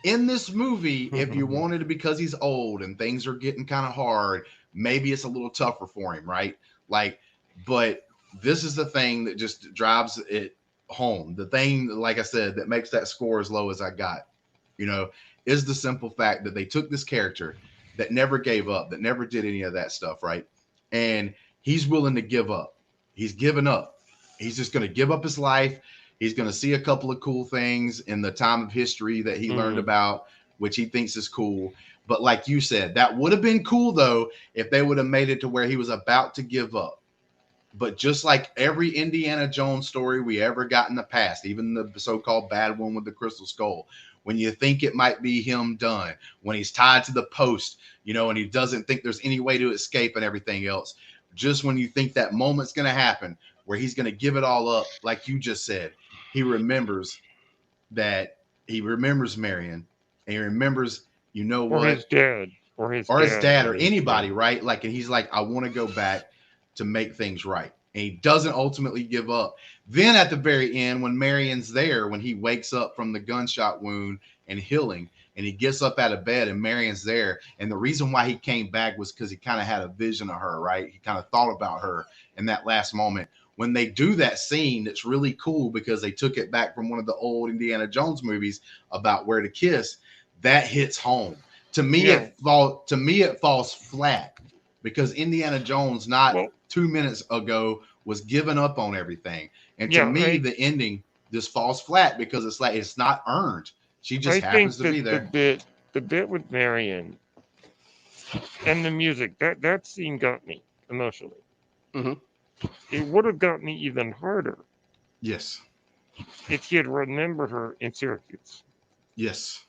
in this movie, if you wanted to, because he's old and things are getting kind of hard, maybe it's a little tougher for him, right? Like, but this is the thing that just drives it home. The thing, like I said, that makes that score as low as I got, you know, is the simple fact that they took this character that never gave up, that never did any of that stuff, right? And he's willing to give up. He's given up. He's just going to give up his life. He's going to see a couple of cool things in the time of history that he learned about, which he thinks is cool. But like you said, that would have been cool, though, if they would have made it to where he was about to give up. But just like every Indiana Jones story we ever got in the past, even the so-called bad one with the crystal skull, when you think it might be him done, when he's tied to the post, you know, and he doesn't think there's any way to escape and everything else, just when you think that moment's going to happen where he's going to give it all up, like you just said, he remembers Marion, and he remembers, you know or what, his dad, or his dad, or his, anybody, right? Like, and he's like, I want to go back to make things right. And he doesn't ultimately give up. Then at the very end, when Marion's there, when he wakes up from the gunshot wound and healing, and he gets up out of bed and Marion's there. And the reason why he came back was because he kind of had a vision of her, right? He kind of thought about her in that last moment. When they do that scene, it's really cool because they took it back from one of the old Indiana Jones movies about where to kiss. That hits home. To me, it falls flat because Indiana Jones, not 2 minutes ago, was giving up on everything. And to me, the ending just falls flat because it's like it's not earned. She just happens to be there. The bit with Marion and the music, that scene got me emotionally. It would have got me even harder. Yes. If he had remembered her in Syracuse. Yes.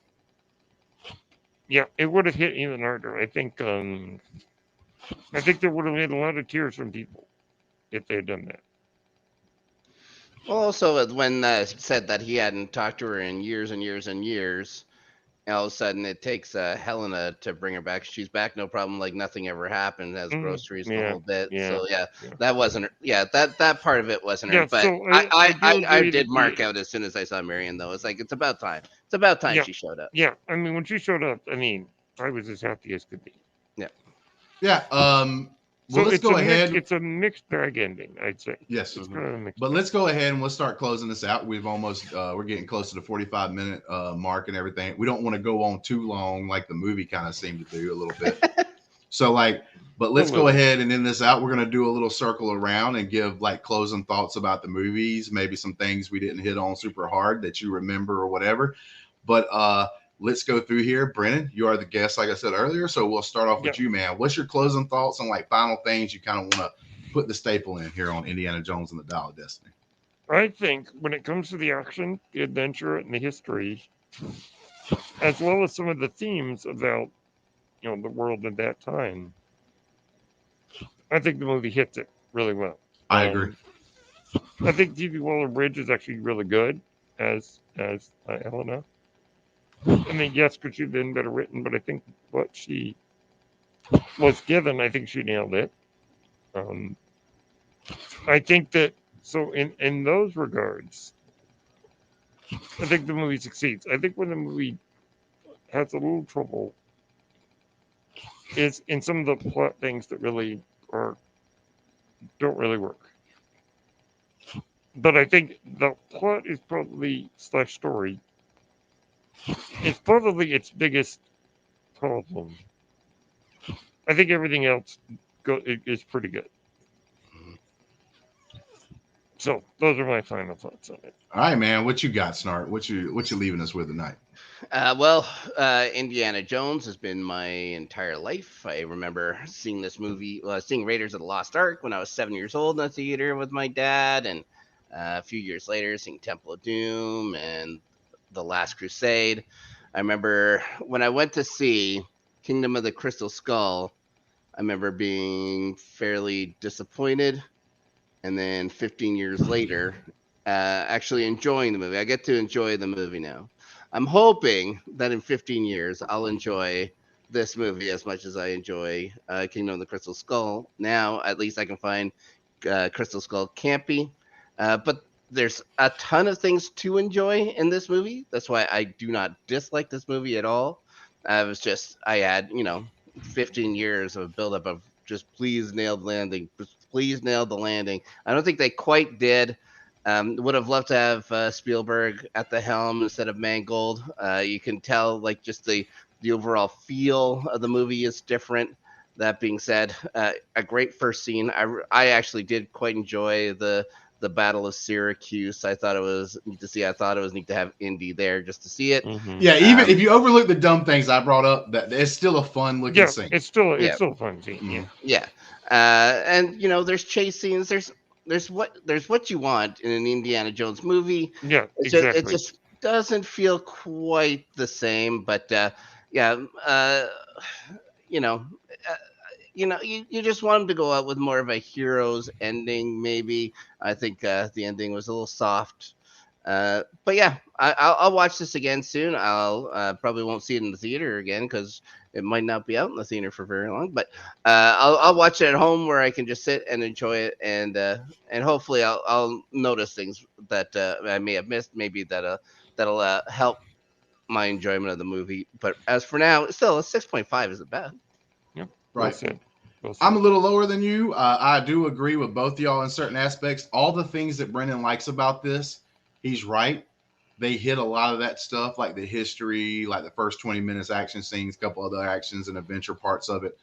Yeah, it would have hit even harder. I think there would have been a lot of tears from people if they had done that. Well, also when said that he hadn't talked to her in years and years and years, and all of a sudden it takes Helena to bring her back. She's back, no problem, like nothing ever happened. Has groceries the whole bit. So that wasn't. Yeah, that part of it wasn't her. But so I did mark out as soon as I saw Marion, though. It's like it's about time. It's about time she showed up. Yeah, I mean when she showed up, I mean I was as happy as could be. Yeah. Yeah. Well, let's go ahead. It's a mixed bag ending, I'd say. Yes. It's kind of a mixed but bag. Let's go ahead and we'll start closing this out. We've almost we're getting close to the 45-minute mark and everything. We don't want to go on too long like the movie kind of seemed to do a little bit. So but let's go ahead and end this out. We're going to do a little circle around and give like closing thoughts about the movies, maybe some things we didn't hit on super hard that you remember or whatever. But let's go through here. Brennan, you are the guest, like I said earlier. So we'll start off with you, man. What's your closing thoughts on like final things you kind of want to put the staple in here on Indiana Jones and the Dial of Destiny? I think when it comes to the action, the adventure, and the history, as well as some of the themes about, the world at that time, I think the movie hits it really well. I agree. I think D.B. Waller-Bridge is actually really good as Helena. I mean, yes, could she have been better written, but I think what she was given, I think she nailed it. I think that, so in those regards, I think the movie succeeds. I think when the movie has a little trouble is in some of the plot things that really don't really work. But I think the plot is probably story. It's probably its biggest problem. I think everything else is pretty good. So those are my final thoughts on it. All right, man. What you got, Snark? What you leaving us with tonight? Indiana Jones has been my entire life. I remember seeing this movie, seeing Raiders of the Lost Ark when I was 7 years old in the theater with my dad, and a few years later seeing Temple of Doom and The Last Crusade. I remember when I went to see Kingdom of the Crystal Skull, I remember being fairly disappointed, and then 15 years later, actually enjoying the movie. I get to enjoy the movie now. I'm hoping that in 15 years, I'll enjoy this movie as much as I enjoy Kingdom of the Crystal Skull. Now, at least I can find Crystal Skull campy. But there's a ton of things to enjoy in this movie. That's why I do not dislike this movie at all. I was just I had 15 years of buildup of just please nail the landing, please nail the landing. I don't think they quite did. Would have loved to have Spielberg at the helm instead of Mangold. You can tell like just the overall feel of the movie is different. That being said, a great first scene. I actually did quite enjoy the Battle of Syracuse. I thought it was neat to see. I thought it was neat to have Indy there just to see it. Yeah, even if you overlook the dumb things I brought up, that it's still a fun looking scene. It's still a fun scene. Yeah. And there's chase scenes. There's what you want in an Indiana Jones movie. Yeah, It just doesn't feel quite the same. But you just want him to go out with more of a hero's ending. Maybe I think the ending was a little soft. But yeah, I'll watch this again soon. I'll probably won't see it in the theater again because it might not be out in the theater for very long. But I'll watch it at home where I can just sit and enjoy it, and hopefully I'll notice things that I may have missed. Maybe that'll help my enjoyment of the movie. But as for now, still a 6.5 isn't bad. Yep. Right. Well said. I'm a little lower than you. I do agree with both y'all in certain aspects. All the things that Brennan likes about this, he's right. They hit a lot of that stuff, like the history, like the first 20 minutes action scenes, a couple other actions and adventure parts of it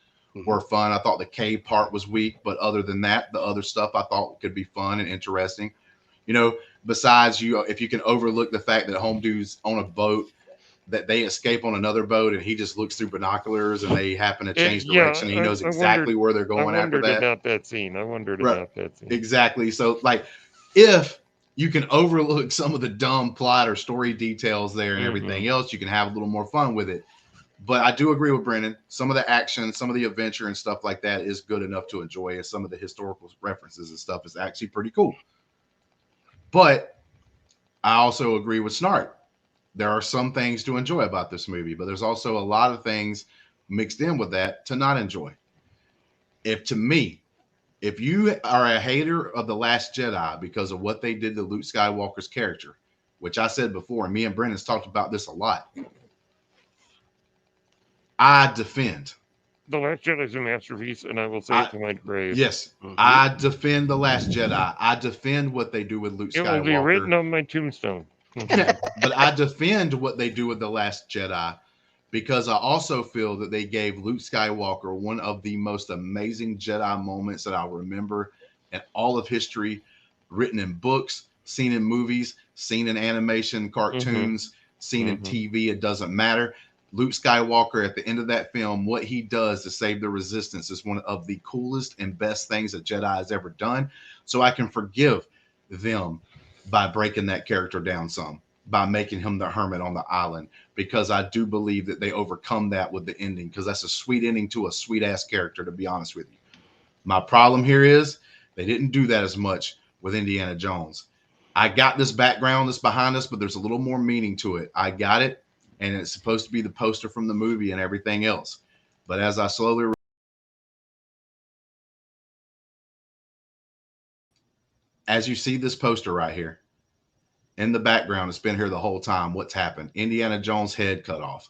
were fun. I thought the cave part was weak, but other than that, the other stuff I thought could be fun and interesting. Besides if you can overlook the fact that Home Dude's on a boat, that they escape on another boat and he just looks through binoculars and they happen to change direction. And he knows exactly where they're going after that. I wondered about that scene. Exactly. So like if you can overlook some of the dumb plot or story details there and everything else, you can have a little more fun with it. But I do agree with Brennan. Some of the action, some of the adventure and stuff like that is good enough to enjoy. And some of the historical references and stuff is actually pretty cool. But I also agree with Snark. There are some things to enjoy about this movie, but there's also a lot of things mixed in with that to not enjoy. If you are a hater of The Last Jedi because of what they did to Luke Skywalker's character, which I said before, and me and Brennan's talked about this a lot, I defend. The Last Jedi is a masterpiece, and I will say it to my grave. Yes, I defend The Last Jedi. I defend what they do with Luke Skywalker. It will be written on my tombstone. But I defend what they do with The Last Jedi because I also feel that they gave Luke Skywalker one of the most amazing Jedi moments that I'll remember in all of history, written in books, seen in movies, seen in animation, cartoons, seen in TV. It doesn't matter. Luke Skywalker at the end of that film, what he does to save the resistance is one of the coolest and best things a Jedi has ever done. So I can forgive them by breaking that character down some, by making him the hermit on the island, because I do believe that they overcome that with the ending, because that's a sweet ending to a sweet ass character, to be honest with you. My problem here is they didn't do that as much with Indiana Jones. I got this background that's behind us, but there's a little more meaning to it. I got it, and it's supposed to be the poster from the movie and everything else. But as I slowly as you see this poster right here in the background, it's been here the whole time. What's happened? Indiana Jones' head cut off.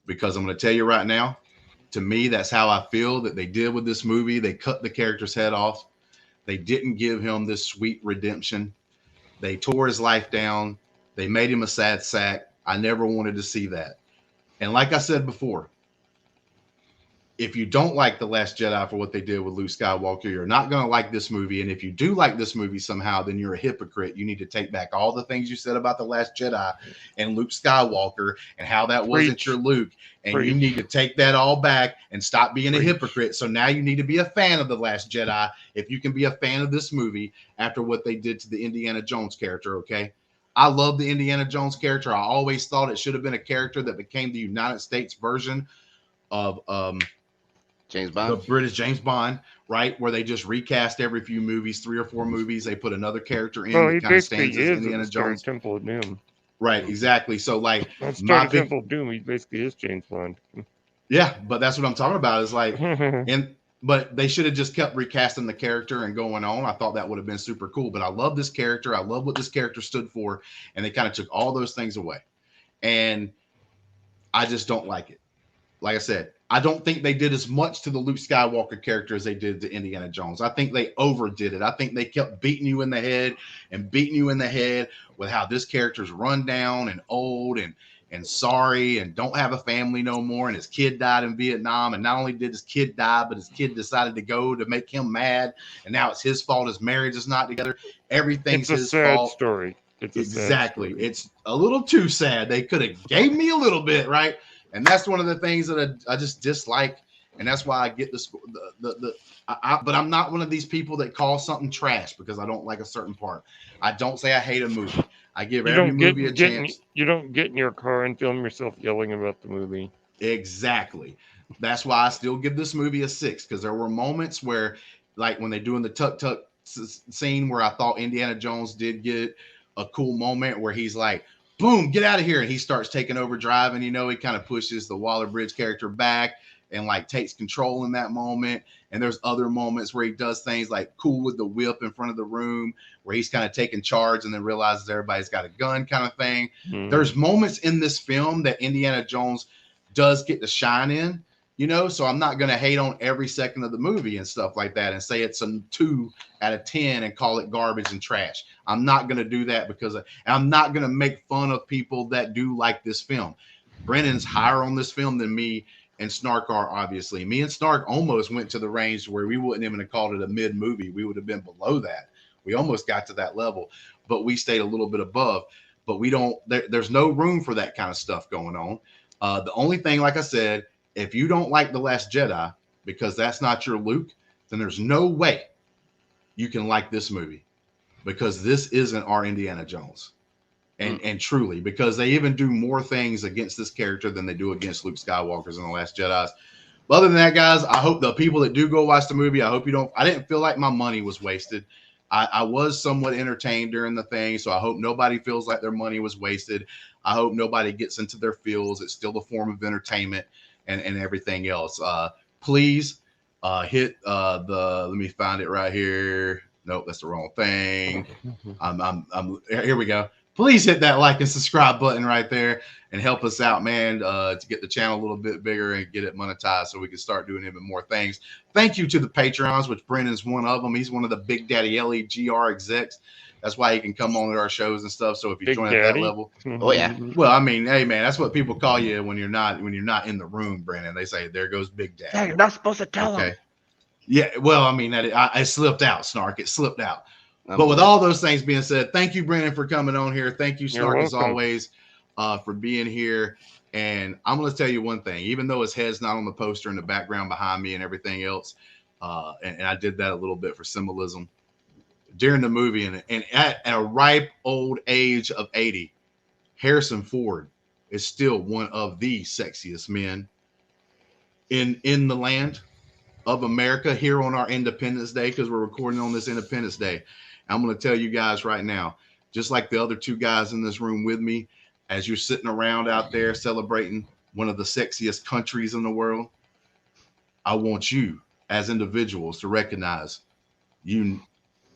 Because I'm going to tell you right now, to me, that's how I feel that they did with this movie. They cut the character's head off. They didn't give him this sweet redemption. They tore his life down. They made him a sad sack. I never wanted to see that. And like I said before, if you don't like The Last Jedi for what they did with Luke Skywalker, you're not going to like this movie. And if you do like this movie somehow, then you're a hypocrite. You need to take back all the things you said about The Last Jedi and Luke Skywalker and how that wasn't your Luke. And you need to take that all back and stop being a hypocrite. So now you need to be a fan of The Last Jedi if you can be a fan of this movie after what they did to the Indiana Jones character, okay? I love the Indiana Jones character. I always thought it should have been a character that became the United States version of James Bond, the British James Bond, right? Where they just recast every few movies, 3 or 4 movies. They put another character in that kind of stands as Indiana Jones. Temple of Doom. Right, exactly. So like Temple of Doom, he basically is James Bond. Yeah, but that's what I'm talking about. Is like in but they should have just kept recasting the character and going on. I thought that would have been super cool. But I love this character. I love what this character stood for, and they kind of took all those things away, and I just don't like it. Like I said, I don't think they did as much to the Luke Skywalker character as they did to Indiana Jones. I think they overdid it. I think they kept beating you in the head and beating you in the head with how this character's run down and old and sorry and don't have a family no more. And his kid died in Vietnam. And not only did his kid die, but his kid decided to go to make him mad. And now it's his fault. His marriage is not together. Everything's his fault. Story. It's a Exactly. sad story. It's a little too sad. They could have gave me a little bit, right? And that's one of the things that I just dislike, and that's why I get but I'm not one of these people that call something trash because I don't like a certain part. I don't say I hate a movie. I give every movie a chance. You don't get in your car and film yourself yelling about the movie. Exactly. That's why I still give this movie a 6, because there were moments where, like when they're doing the tuk-tuk scene, where I thought Indiana Jones did get a cool moment where he's like, boom, get out of here. And he starts taking over driving. You know, he kind of pushes the Waller-Bridge character back and like takes control in that moment. And there's other moments where he does things like cool with the whip in front of the room, where he's kind of taking charge and then realizes everybody's got a gun kind of thing. Mm-hmm. There's moments in this film that Indiana Jones does get to shine in, you know, so I'm not going to hate on every second of the movie and stuff like that and say it's a 2 out of 10 and call it garbage and trash. I'm not going to do that because I'm not going to make fun of people that do like this film. Brennan's higher on this film than me and Snark are, obviously. Me and Snark almost went to the range where we wouldn't even have called it a mid movie. We would have been below that. We almost got to that level, but we stayed a little bit above. But we don't, there's no room for that kind of stuff going on. The only thing, like I said, if you don't like The Last Jedi because that's not your Luke, then there's no way you can like this movie, because this isn't our Indiana Jones. And truly, because they even do more things against this character than they do against Luke Skywalker's in The Last Jedi. But other than that, guys, I hope the people that do go watch the movie, I didn't feel like my money was wasted. I was somewhat entertained during the thing, so I hope nobody feels like their money was wasted. I hope nobody gets into their feels. It's still a form of entertainment and everything else. Please hit let me find it right here. Nope, that's the wrong thing. Here we go. Please hit that like and subscribe button right there and help us out, man, to get the channel a little bit bigger and get it monetized so we can start doing even more things. Thank you to the Patreons, which Brennan's one of them. He's one of the Big Daddy LGR execs. That's why he can come on to our shows and stuff. So if you join at that level, oh yeah. Well, I mean, hey man, that's what people call you when you're not in the room, Brennan. They say, "There goes Big Daddy." Yeah, you're not supposed to tell them. Yeah, well, I mean, I slipped out, Snark. It slipped out. But with all those things being said, thank you, Brennan, for coming on here. Thank you, Snark, as always, for being here. And I'm going to tell you one thing, even though his head's not on the poster in the background behind me and everything else, and I did that a little bit for symbolism, during the movie and at a ripe old age of 80, Harrison Ford is still one of the sexiest men in the land of America here on our Independence Day, because we're recording on this Independence Day. I'm going to tell you guys right now, just like the other 2 guys in this room with me, as you're sitting around out there celebrating one of the sexiest countries in the world, I want you as individuals to recognize you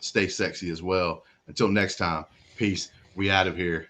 stay sexy as well. Until next time, peace. We out of here.